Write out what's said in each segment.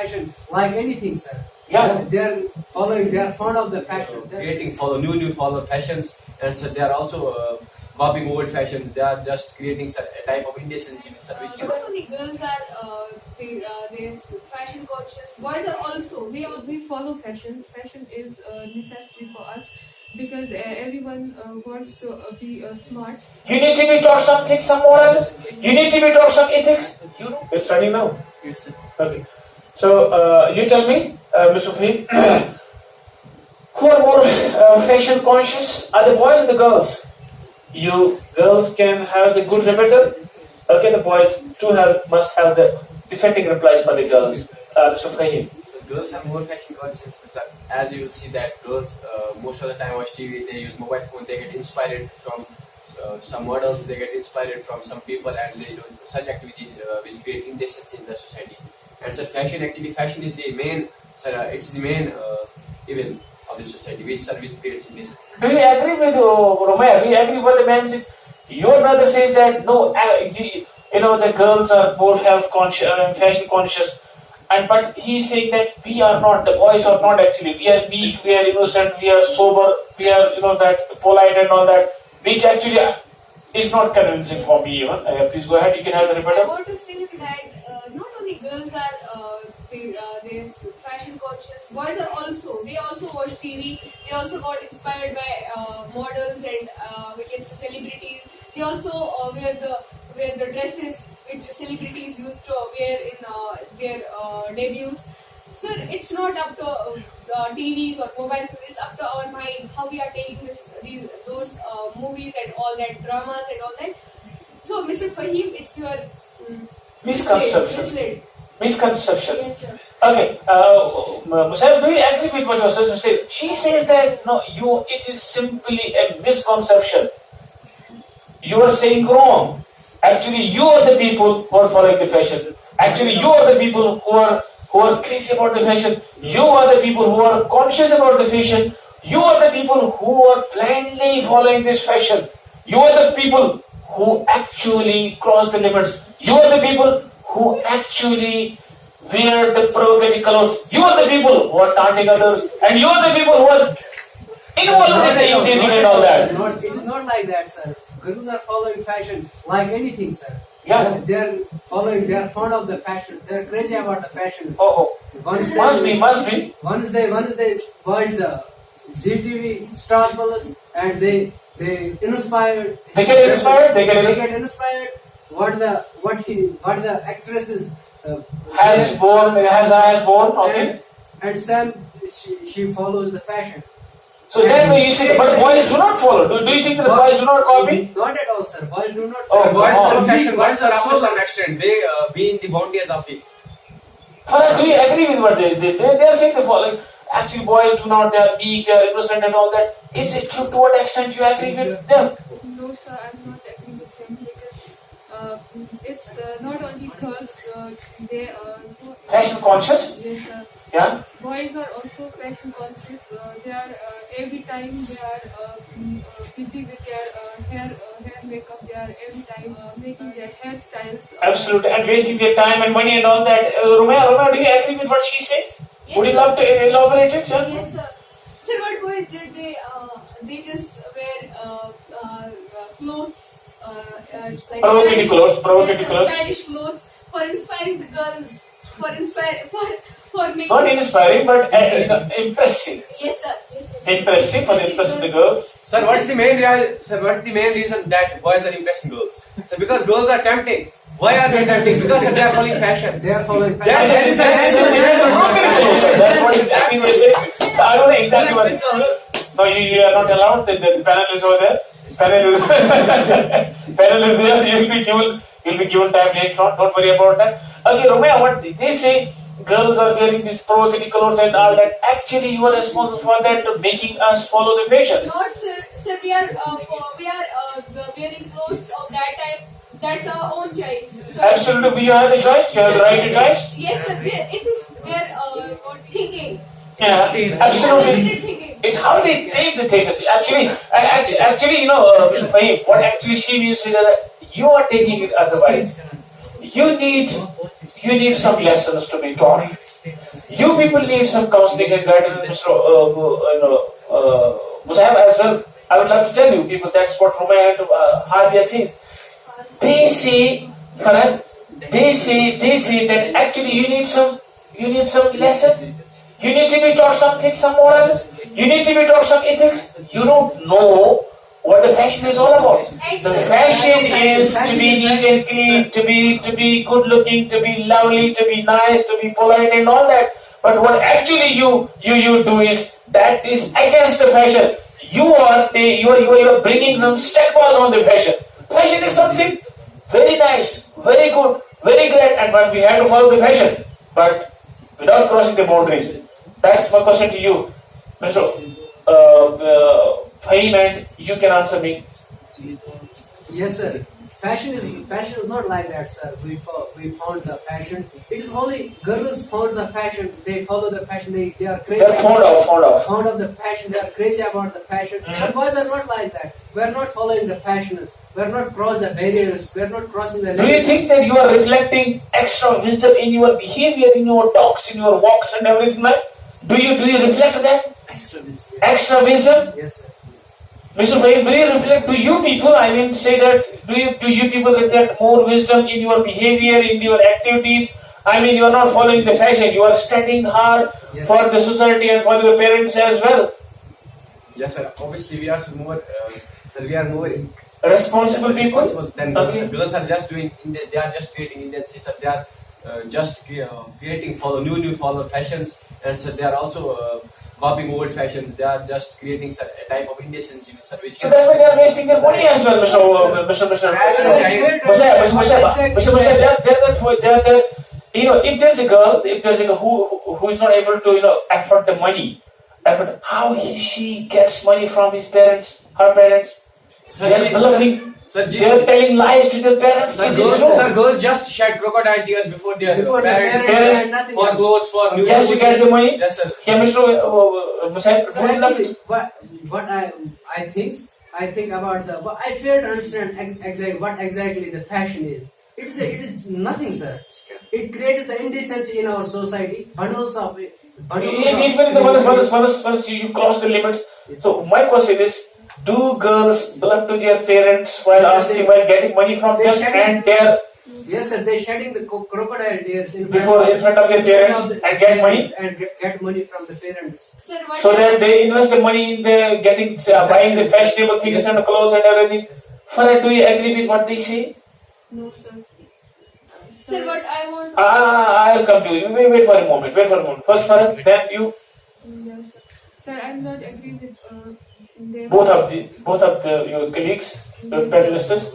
fashion like anything, sir. Yeah. They are following. They are fond of the fashion. Creating new fashions, and so they are also copying old fashions. They are just creating a type of indecency, sir. Not only girls are they're fashion conscious. Boys are also. We follow fashion. Fashion is necessary for us because everyone wants to be smart. You need to be taught something, some morals. You need to be taught some ethics. You know, you're studying now. Yes, sir. Okay. So you tell me, Mr. Fahim, who are more fashion conscious? Are the boys or the girls? You girls can have the good repertoire. Okay, the boys too must have the defecting replies for the girls. Mr. Fahim. Girls are more fashion conscious. As you will see that girls most of the time watch TV, they use mobile phone, they get inspired from some models, they get inspired from some people, and they do such activities which create indecency in the society. And so fashion is the main, it's the main evil of the society, which creates indecency. Do you agree with Romeo? Do you agree with the man says? Your brother says that no, the girls are more health conscious, fashion conscious. But he's saying that we are not, the boys are not actually. We are weak, we are innocent, we are sober, we are, that polite and all that, which actually is not convincing for me even. Please go ahead, you can have the I repeater. want to say that not only girls are they're fashion conscious. Boys are also. They also watch TV. They also got inspired by models and we can say celebrities. They also wear the dresses which celebrities used to wear in their debuts. So it's not up to TVs or mobile phones. It's up to our mind how we are taking those movies and all that dramas and all that. So Mr. Fahim, it's your Misconception. Misconception. Yes, sir. Okay, Musab, do you agree with what your sister said? She says that no, it is simply a misconception. You are saying wrong. Actually, you are the people who are following the fashion. Actually, you are the people who are crazy about the fashion. You are the people who are conscious about the fashion. You are the people who are blindly following this fashion. You are the people who actually cross the limits. You are the people who actually wear the provocative colors. You are the people who are taunting others. And you are the people who are involved in the evening and all that. It is not like that, sir. Girls are following fashion like anything, sir. Yeah. They are fond of the fashion. They are crazy about the fashion. Oh. Must be. Once they watch the ZTV Star Plus and they inspired. They get inspired. What the actresses has born. Okay. And Sam she follows the fashion. So then you say, but boys do not follow. Do you think that the boys do not copy? Not at all, sir. Boys do not. Oh, Boys follow oh. fashion. Boys are up to some extent. They be in the boundaries of the. Farah, do you agree with what they are saying? The following. Actually, boys do not. They are weak. They are innocent and all that. Is it true? To what extent you agree with them? No, sir, I'm not agree with them because it's not only girls. They Fashion conscious. Yes, sir. Yeah. Boys are also fashion conscious. They are every time they are busy with their hair makeup. They are every time making their hairstyles. Absolutely, and wasting their time and money and all that. Romeo, do you agree with what she says? Yes, Would you sir. love to elaborate it? Yeah? Yes, sir. Sir, what boys did they just wear clothes. Like Provocative clothes. stylish clothes for inspiring the girls. For making. Not inspiring, but impressive. Yes, sir. Yes, sir. Impressive for impressing the girls. Sir, what is the main reason that boys are impressing girls? So because girls are tempting. Why are they tempting? Because they are following fashion. They are following fashion. That's what exactly we say. I don't know exactly what. No, you are not allowed. The panel is over there. Panel is there. You'll be given time later on. Don't worry about that. Okay, Romeo, what they say? Girls are wearing these provocative clothes and all that. Actually, you are responsible for that, making us follow the fashion. Not, sir. Sir, we are wearing clothes of that type. That's our own choice. Absolutely, you have the choice. You have the right to choice. Yes, sir. It is their thinking. Yeah, absolutely. It's how they take the things. Actually, Mr. Fahim, what actually she means is that you are taking it otherwise. You need some lessons to be taught. You people need some counseling and guidance, Mr. Musahab as well. I would love to tell you people that's what Rumaya and Hadia sees. They see, Farhad, they see that actually you need some lessons. You need to be taught something, some morals. You need to be taught some ethics. You don't know what the fashion is all about. The fashion is to be neat and clean, to be good looking, to be lovely, to be nice, to be polite and all that. But what actually you do is that is against the fashion. You are bringing some stigmas on the fashion. Fashion is something very nice, very good, very great, and but we have to follow the fashion, but without crossing the boundaries. That's my question to you, Mr. Fahim, and you can answer me. Yes, sir. Fashion is not like that, sir. We found the fashion. It is only girls found the fashion. They follow the fashion. They are crazy. They're fond Fond of the fashion. They are crazy about the fashion. But boys are not like that. We are not following the fashions. We are not crossing the barriers. We are not crossing the limits. Do you think that you are reflecting extra wisdom in your behavior, in your talks, in your walks, and everything like? Do you reflect that? Extra wisdom? Yes, sir. Mr. Bhai, do you reflect, do you people, I mean to say that, do you people reflect more wisdom in your behavior, in your activities? I mean, you are not following the fashion, you are studying hard for the society and for your parents as well. Yes, sir. Obviously, we are more Responsible people? responsible than girls. Okay. Girls are just doing, they are just creating Indian sir. They are just creating new follow fashions, and so they are also copying old fashions. They are just creating a type of indecency, sir. Which so that way they are wasting their money as well, Mr. You know, if there's a girl who is not able to afford the money, how she gets money from his parents, her parents. They are bluffing. They are telling lies to their parents. Girls just shed crocodile tears before their parents for clothes, for new just to get the money. Yes, sir. Yeah, Mr. Musahab. So actually, what I think about but I fail to understand what exactly the fashion is. It is nothing, sir. It creates the indecency in our society. Bundles of You cross the limits. So my question is, do girls bluff to their parents while getting money from them and their yes, sir, they shedding the crocodile tears in front of their parents and get money get money from the parents. Sir, so that they invest the money in the buying the fashionable things and the clothes and everything. Farhad, do you agree with what they say? No, sir. Sir, what I want. I'll come to you. Wait for a moment. First Farhad, then you. Yes, sir. Sir, I'm not agree with both of your colleagues, the ministers.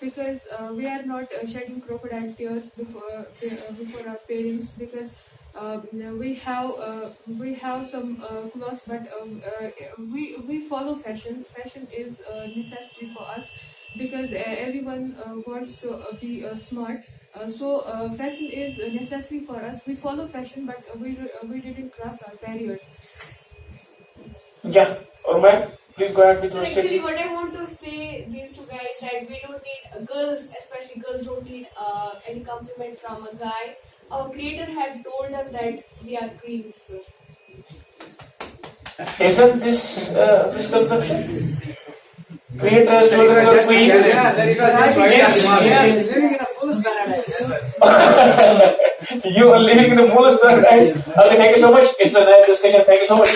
Because we are not shedding crocodile tears before our parents, because we have some clothes, but we follow fashion. Fashion is necessary for us, because everyone wants to be smart. So fashion is necessary for us. We follow fashion, but we didn't cross our barriers. Yeah, Urman, please go ahead with your So actually, statement. what I want to say these two guys, that we don't need girls, especially girls, don't need any compliment from a guy. Our creator had told us that we are queens. Isn't this misconception? Creators told us we are Living in a fool's paradise. You are living in a fool's paradise. Okay, thank you so much. It's a nice discussion. Thank you so much.